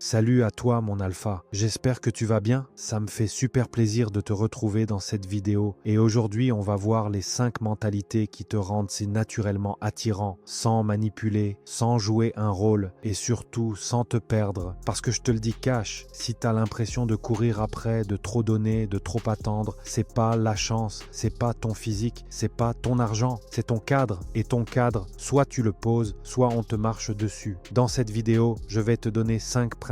Salut à toi mon alpha, j'espère que tu vas bien. Ça me fait super plaisir de te retrouver dans cette vidéo et aujourd'hui on va voir les 5 mentalités qui te rendent si naturellement attirant, sans manipuler, sans jouer un rôle et surtout sans te perdre. Parce que je te le dis cash, si t'as l'impression de courir après, de trop donner, de trop attendre, c'est pas la chance, c'est pas ton physique, c'est pas ton argent, c'est ton cadre. Et ton cadre, soit tu le poses, soit on te marche dessus. Dans cette vidéo, je vais te donner 5 principes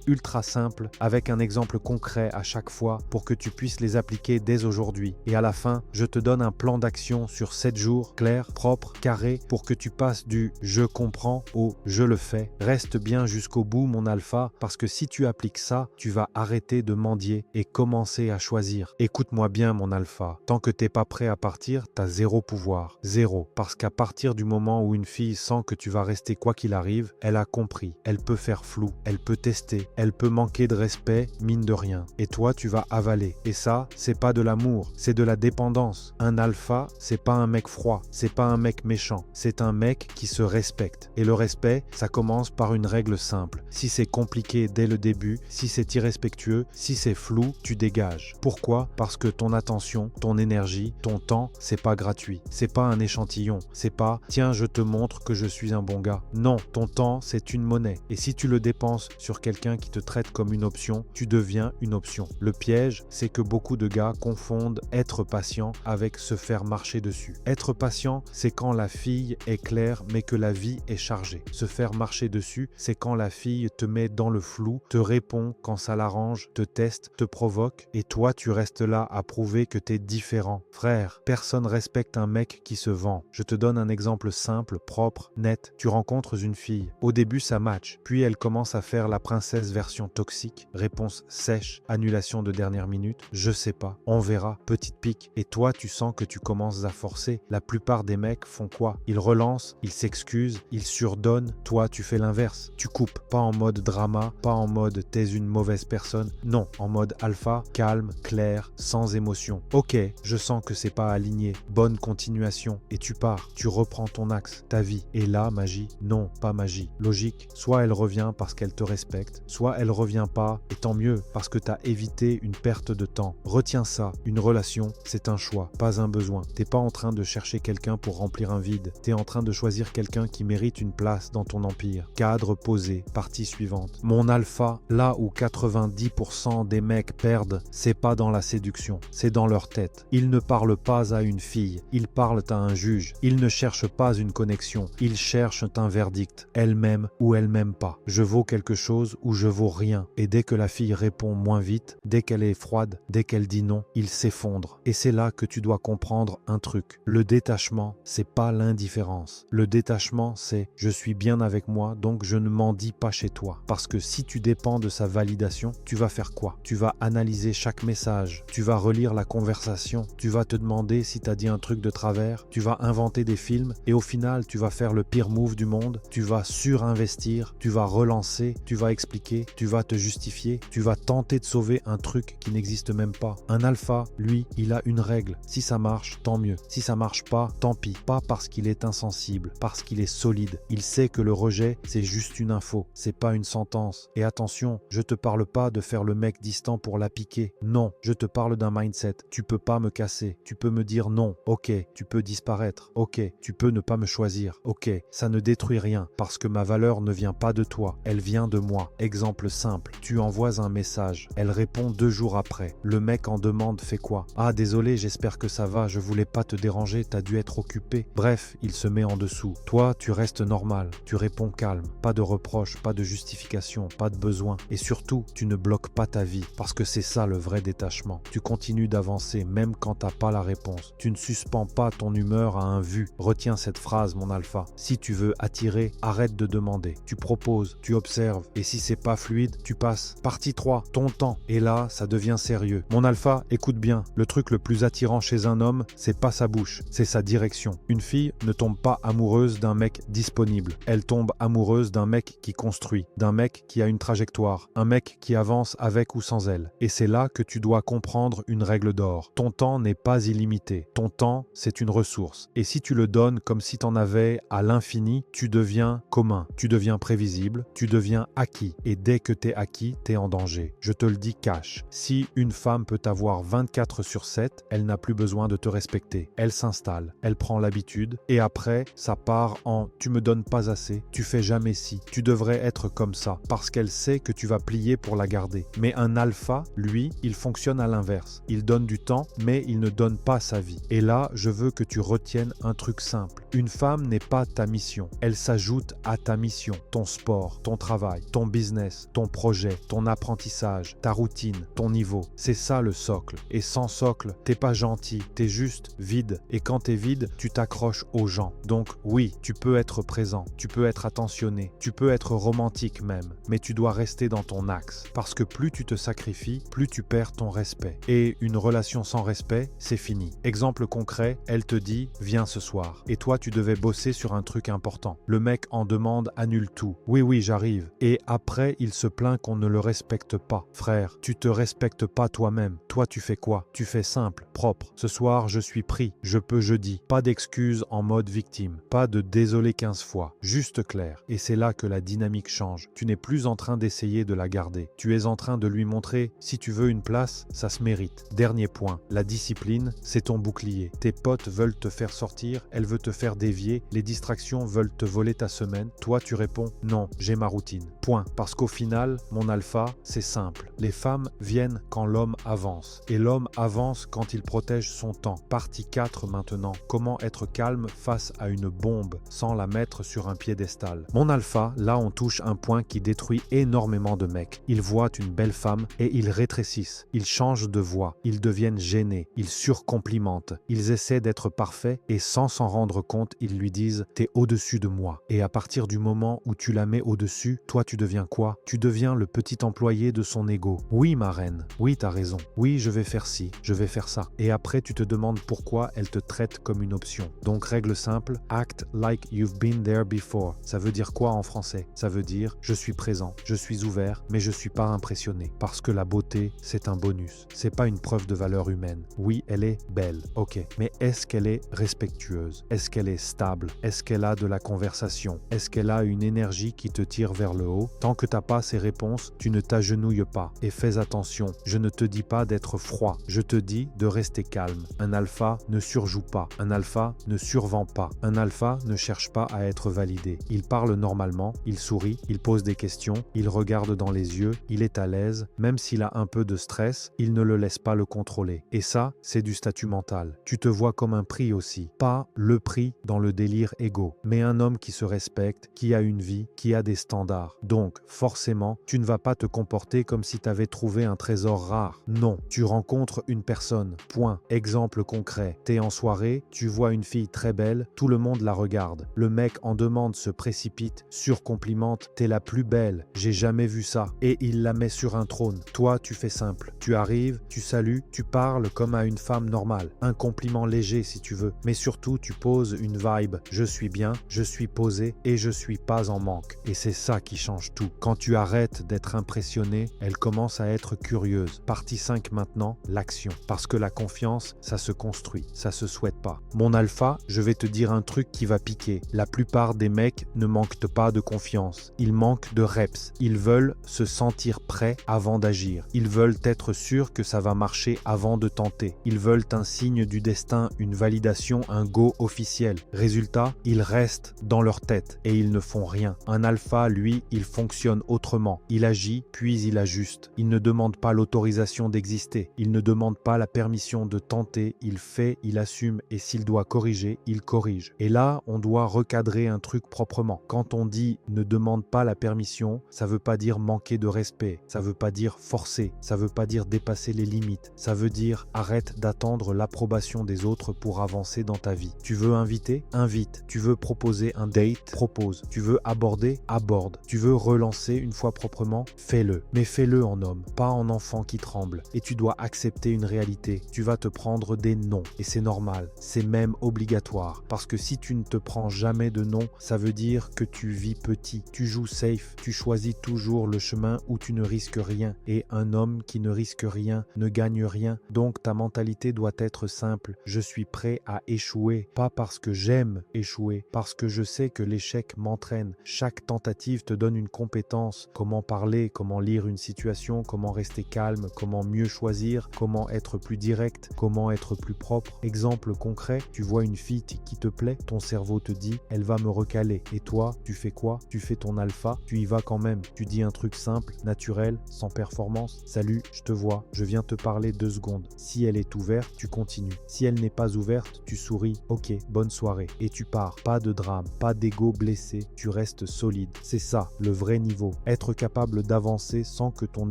ultra simples avec un exemple concret à chaque fois pour que tu puisses les appliquer dès aujourd'hui. Et à la fin, je te donne un plan d'action sur 7 jours, clair, propre, carré, pour que tu passes du « je comprends » au « je le fais ». Reste bien jusqu'au bout mon alpha, parce que si tu appliques ça, tu vas arrêter de mendier et commencer à choisir. Écoute-moi bien mon alpha, tant que t'es pas prêt à partir, t'as zéro pouvoir. Zéro. Parce qu'à partir du moment où une fille sent que tu vas rester quoi qu'il arrive, elle a compris. Elle peut faire flou, elle peut tester, elle peut manquer de respect, mine de rien. Et toi, tu vas avaler. Et ça, c'est pas de l'amour, c'est de la dépendance. Un alpha, c'est pas un mec froid, c'est pas un mec méchant, c'est un mec qui se respecte. Et le respect, ça commence par une règle simple. Si c'est compliqué dès le début, si c'est irrespectueux, si c'est flou, tu dégages. Pourquoi? Parce que ton attention, ton énergie, ton temps, c'est pas gratuit. C'est pas un échantillon. C'est pas « tiens, je te montre que je suis un bon gars ». Non, ton temps, c'est une monnaie. Et si tu le dépenses sur quelqu'un qui te traite comme une option, tu deviens une option. Le piège, c'est que beaucoup de gars confondent être patient avec se faire marcher dessus. Être patient, c'est quand la fille est claire mais que la vie est chargée. Se faire marcher dessus, c'est quand la fille te met dans le flou, te répond quand ça l'arrange, te teste, te provoque et toi tu restes là à prouver que t'es différent. Frère, personne respecte un mec qui se vend. Je te donne un exemple simple, propre, net. Tu rencontres une fille. Au début ça match, puis elle commence à faire la princesse version toxique, réponse sèche, annulation de dernière minute, je sais pas, on verra, petite pique, et toi tu sens que tu commences à forcer. La plupart des mecs font quoi? Ils relancent, ils s'excusent, ils surdonnent, toi tu fais l'inverse, tu coupes, pas en mode drama, pas en mode t'es une mauvaise personne, non, en mode alpha, calme, clair, sans émotion. Ok, je sens que c'est pas aligné, bonne continuation, et tu pars, tu reprends ton axe, ta vie, et là magie? Non, pas magie. Logique, soit elle revient parce qu'elle te respecte, soit elle revient pas, et tant mieux, parce que t'as évité une perte de temps. Retiens ça, une relation, c'est un choix, pas un besoin. T'es pas en train de chercher quelqu'un pour remplir un vide, t'es en train de choisir quelqu'un qui mérite une place dans ton empire. Cadre posé, partie suivante. Mon alpha, là où 90% des mecs perdent, c'est pas dans la séduction, c'est dans leur tête. Ils ne parlent pas à une fille, ils parlent à un juge. Ils ne cherchent pas une connexion, ils cherchent un verdict. Elle m'aime ou elle m'aime pas. Je vaux quelque chose ou je vaux rien. Et dès que la fille répond moins vite, dès qu'elle est froide, dès qu'elle dit non, il s'effondre. Et c'est là que tu dois comprendre un truc. Le détachement, c'est pas l'indifférence. Le détachement, c'est je suis bien avec moi, donc je ne m'en dis pas chez toi. Parce que si tu dépends de sa validation, tu vas faire quoi? Tu vas analyser chaque message, tu vas relire la conversation, tu vas te demander si t'as dit un truc de travers, tu vas inventer des films et au final, tu vas faire le pire move du monde, tu vas surinvestir, tu vas relancer, tu vas expliquer, tu vas te justifier, tu vas tenter de sauver un truc qui n'existe même pas. Un alpha, lui, il a une règle. Si ça marche, tant mieux. Si ça marche pas, tant pis. Pas parce qu'il est insensible, parce qu'il est solide. Il sait que le rejet, c'est juste une info, c'est pas une sentence. Et attention, je te parle pas de faire le mec distant pour la piquer. Non, je te parle d'un mindset. Tu peux pas me casser. Tu peux me dire non. Ok, tu peux disparaître. Ok, tu peux ne pas me choisir. Ok, ça ne détruit rien parce que ma valeur ne vient pas de toi, elle vient de moi. Exemple simple, tu envoies un message, elle répond 2 jours après. Le mec en demande fait quoi? Ah désolé, j'espère que ça va, je voulais pas te déranger, t'as dû être occupé. Bref, il se met en dessous. Toi, tu restes normal, tu réponds calme, pas de reproches, pas de justification, pas de besoin. Et surtout, tu ne bloques pas ta vie parce que c'est ça le vrai détachement. Tu continues d'avancer même quand t'as pas la réponse. Tu ne suspends pas ton humeur à un vu. Retiens cette phrase mon alpha. Si tu veux attirer, arrête de demander. Tu proposes, tu observes et si c'est pas fluide, tu passes. Partie 3, ton temps. Et là, ça devient sérieux. Mon alpha, écoute bien. Le truc le plus attirant chez un homme, c'est pas sa bouche, c'est sa direction. Une fille ne tombe pas amoureuse d'un mec disponible. Elle tombe amoureuse d'un mec qui construit, d'un mec qui a une trajectoire, un mec qui avance avec ou sans elle. Et c'est là que tu dois comprendre une règle d'or. Ton temps n'est pas illimité. Ton temps, c'est une ressource. Et si tu le donnes comme si t'en avais à l'infini, tu deviens commun, tu deviens prévisible, tu deviens acquis. acquis. Et dès que t'es acquis, t'es en danger. Je te le dis cash. Si une femme peut t'avoir 24/7, elle n'a plus besoin de te respecter. Elle s'installe, elle prend l'habitude, et après, ça part en « tu me donnes pas assez, tu fais jamais ci, tu devrais être comme ça », parce qu'elle sait que tu vas plier pour la garder. Mais un alpha, lui, il fonctionne à l'inverse. Il donne du temps, mais il ne donne pas sa vie. Et là, je veux que tu retiennes un truc simple. Une femme n'est pas ta mission. Elle s'ajoute à ta mission, ton sport, ton travail, ton business, ton projet, ton apprentissage, ta routine, ton niveau. C'est ça le socle. Et sans socle, t'es pas gentil, t'es juste vide. Et quand t'es vide, tu t'accroches aux gens. Donc oui, tu peux être présent, tu peux être attentionné, tu peux être romantique même, mais tu dois rester dans ton axe. Parce que plus tu te sacrifies, plus tu perds ton respect. Et une relation sans respect, c'est fini. Exemple concret, elle te dit « viens ce soir ». Et toi, tu devais bosser sur un truc important. Le mec en demande annule tout. « Oui, j'arrive ». Et après, il se plaint qu'on ne le respecte pas. Frère, tu te respectes pas toi-même. Toi, tu fais quoi? Tu fais simple, propre. Ce soir, je suis pris. Je peux jeudi. Pas d'excuses en mode victime. Pas de désolé 15 fois. Juste clair. Et c'est là que la dynamique change. Tu n'es plus en train d'essayer de la garder. Tu es en train de lui montrer, si tu veux une place, ça se mérite. Dernier point, la discipline, c'est ton bouclier. Tes potes veulent te faire sortir, elle veut te faire dévier, les distractions veulent te voler ta semaine. Toi, tu réponds, non, j'ai ma routine. Point. Parce qu'au final, mon alpha, c'est simple. Les femmes viennent quand l'homme avance. Et l'homme avance quand il protège son temps. Partie 4 maintenant. Comment être calme face à une bombe sans la mettre sur un piédestal. Mon alpha, là on touche un point qui détruit énormément de mecs. Ils voient une belle femme et ils rétrécissent. Ils changent de voix. Ils deviennent gênés. Ils surcomplimentent. Ils essaient d'être parfaits et sans s'en rendre compte, ils lui disent « t'es au-dessus de moi ». Et à partir du moment où tu la mets au-dessus, toi tu deviens quoi? Tu deviens le petit employé de son ego. Oui ma reine, oui t'as raison. Oui je vais faire ci, je vais faire ça. Et après tu te demandes pourquoi elle te traite comme une option. Donc règle simple, act like you've been there before. Ça veut dire quoi en français? Ça veut dire je suis présent, je suis ouvert, mais je suis pas impressionné. Parce que la beauté, c'est un bonus. C'est pas une preuve de valeur humaine. Oui, elle est belle, ok. Mais est-ce qu'elle est respectueuse? Est-ce qu'elle est stable? Est-ce qu'elle a de la conversation? Est-ce qu'elle a une énergie qui te tire vers le haut? Tant que t'as pas ces réponses, tu ne t'agenouilles pas. Et fais attention, je ne te dis pas d'être froid. Je te dis de rester calme. Un alpha ne surjoue pas. Un alpha ne survend pas. Un alpha ne cherche pas à être validé. Il parle normalement, il sourit, il pose des questions, il regarde dans les yeux, il est à l'aise, même s'il a un peu de stress, il ne le laisse pas le contrôler. Et ça, c'est du statut mental. Tu te vois comme un prix aussi. Pas le prix dans le délire égo, mais un homme qui se respecte, qui a une vie, qui a des standards. Donc, forcément, tu ne vas pas te comporter comme si tu avais trouvé un trésor rare. Non, tu rencontres une personne. Point. Exemple concret. T'es en soirée, tu vois une fille très belle, tout le monde la regarde. Le mec en demande se précipite, surcomplimente, t'es la plus belle, j'ai jamais vu ça. Et il la met sur un trône. Toi, tu fais simple. Tu arrives, tu salues, tu parles comme à une femme normale. Un compliment léger si tu veux. Mais surtout, tu poses une vibe. Je suis bien, je suis posé et je suis pas en manque. Et c'est ça qui change tout. Quand tu arrêtes d'être impressionné, elle commence à être curieuse. Partie 5 maintenant, l'action. Parce que la confiance, ça se construit, ça se souhaite pas. Mon alpha, je vais te dire un truc qui va piquer. La plupart des mecs ne manquent pas de confiance. Ils manquent de reps. Ils veulent se sentir prêts avant d'agir. Ils veulent être sûrs que ça va marcher avant de tenter. Ils veulent un signe du destin, une validation, un go officiel. Résultat, ils restent dans leur tête et ils ne font rien. Un alpha, lui, il fonctionne autrement. Il agit, puis il ajuste. Il ne demande pas l'autorisation d'exister. Il ne demande pas la permission de tenter. Il fait, il assume et s'il doit corriger, il corrige. Et là, on doit recadrer un truc proprement. Quand on dit ne demande pas la permission, ça veut pas dire manquer de respect. Ça veut pas dire forcer. Ça veut pas dire dépasser les limites. Ça veut dire arrête d'attendre l'approbation des autres pour avancer dans ta vie. Tu veux inviter? Invite. Tu veux proposer un date? Propose. Tu veux aborder? Aborde. Tu veux relancer une fois proprement? Fais-le. Mais fais-le en homme, pas en enfant qui tremble. Et tu dois accepter une réalité. Tu vas te prendre des noms. Et c'est normal. C'est même obligatoire. Parce que si tu ne te prends jamais de non, ça veut dire que tu vis petit. Tu joues safe. Tu choisis toujours le chemin où tu ne risques rien. Et un homme qui ne risque rien ne gagne rien. Donc ta mentalité doit être simple. Je suis prêt à échouer. Pas parce que j'aime échouer. Parce que je sais que l'échec m'entraîne. Chaque tentative te donne une compétences, comment parler, comment lire une situation, comment rester calme, comment mieux choisir, comment être plus direct, comment être plus propre. Exemple concret, tu vois une fille qui te plaît, ton cerveau te dit « elle va me recaler ». Et toi, tu fais quoi? Tu fais ton alpha, tu y vas quand même. Tu dis un truc simple, naturel, sans performance. « Salut, je te vois, je viens te parler 2 secondes ». Si elle est ouverte, tu continues. Si elle n'est pas ouverte, tu souris « ok, bonne soirée ». Et tu pars. Pas de drame, pas d'ego blessé, tu restes solide. C'est ça, le vrai niveau. Être capable d'avancer sans que ton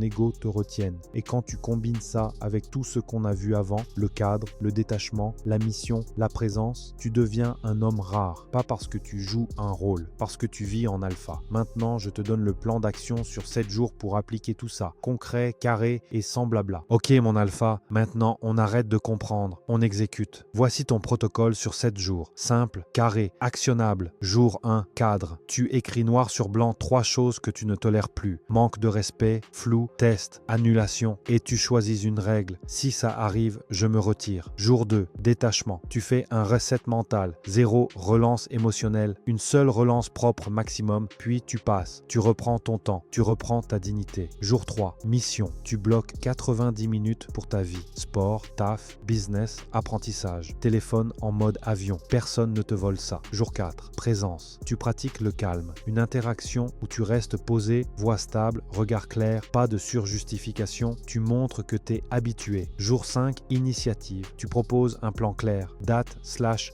ego te retienne. Et quand tu combines ça avec tout ce qu'on a vu avant, le cadre, le détachement, la mission, la présence, tu deviens un homme rare. Pas parce que tu joues un rôle, parce que tu vis en alpha. Maintenant, je te donne le plan d'action sur 7 jours pour appliquer tout ça. Concret, carré et sans blabla. Ok mon alpha, maintenant on arrête de comprendre, on exécute. Voici ton protocole sur 7 jours. Simple, carré, actionnable. Jour 1, cadre. Tu écris noir sur blanc 3 choses que tu ne tolères plus. Manque de respect, flou, test, annulation. Et tu choisis une règle. Si ça arrive, je me retire. Jour 2, détachement. Tu fais un reset mental. 0 relance émotionnelle. Une seule relance propre maximum. Puis tu passes. Tu reprends ton temps. Tu reprends ta dignité. Jour 3, mission. Tu bloques 90 minutes pour ta vie. Sport, taf, business, apprentissage. Téléphone en mode avion. Personne ne te vole ça. Jour 4, présence. Tu pratiques le calme. Une interaction où tu restes posé, voix stable, regard clair, pas de surjustification. Tu montres que t'es habitué. Jour 5, initiative. Tu proposes un plan clair. Date,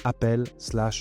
appel,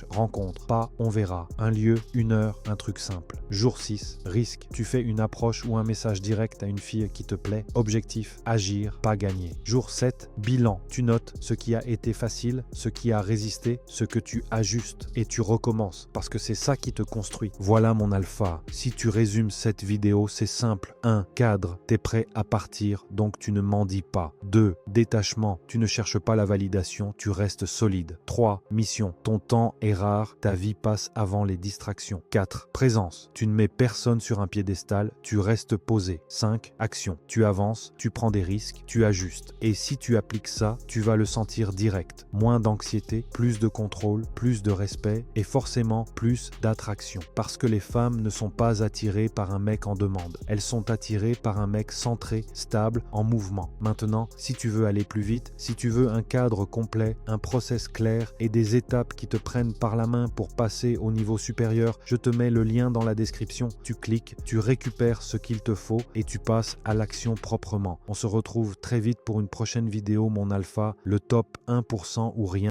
rencontre. Pas on verra. Un lieu, une heure, un truc simple. Jour 6, risque. Tu fais une approche ou un message direct à une fille qui te plaît. Objectif, agir, pas gagner. Jour 7, bilan. Tu notes ce qui a été facile, ce qui a résisté, ce que tu ajustes et tu recommences parce que c'est ça qui te construit. Voilà mon alpha. Si tu résumes cette vidéo, c'est simple. 1. Cadre. T'es prêt à partir, donc tu ne mendis pas. 2. Détachement. Tu ne cherches pas la validation, tu restes solide. 3. Mission. Ton temps est rare, ta vie passe avant les distractions. 4. Présence. Tu ne mets personne sur un piédestal, tu restes posé. 5. Action. Tu avances, tu prends des risques, tu ajustes. Et si tu appliques ça, tu vas le sentir direct. Moins d'anxiété, plus de contrôle, plus de respect et forcément plus d'attraction. Parce que les femmes ne sont pas attirées par un mec en demande. Elles sont attirées par un mec centré, stable, en mouvement. Maintenant, si tu veux aller plus vite, si tu veux un cadre complet, un process clair et des étapes qui te prennent par la main pour passer au niveau supérieur, je te mets le lien dans la description. Tu cliques, tu récupères ce qu'il te faut et tu passes à l'action proprement. On se retrouve très vite pour une prochaine vidéo, mon alpha, le top 1% ou rien.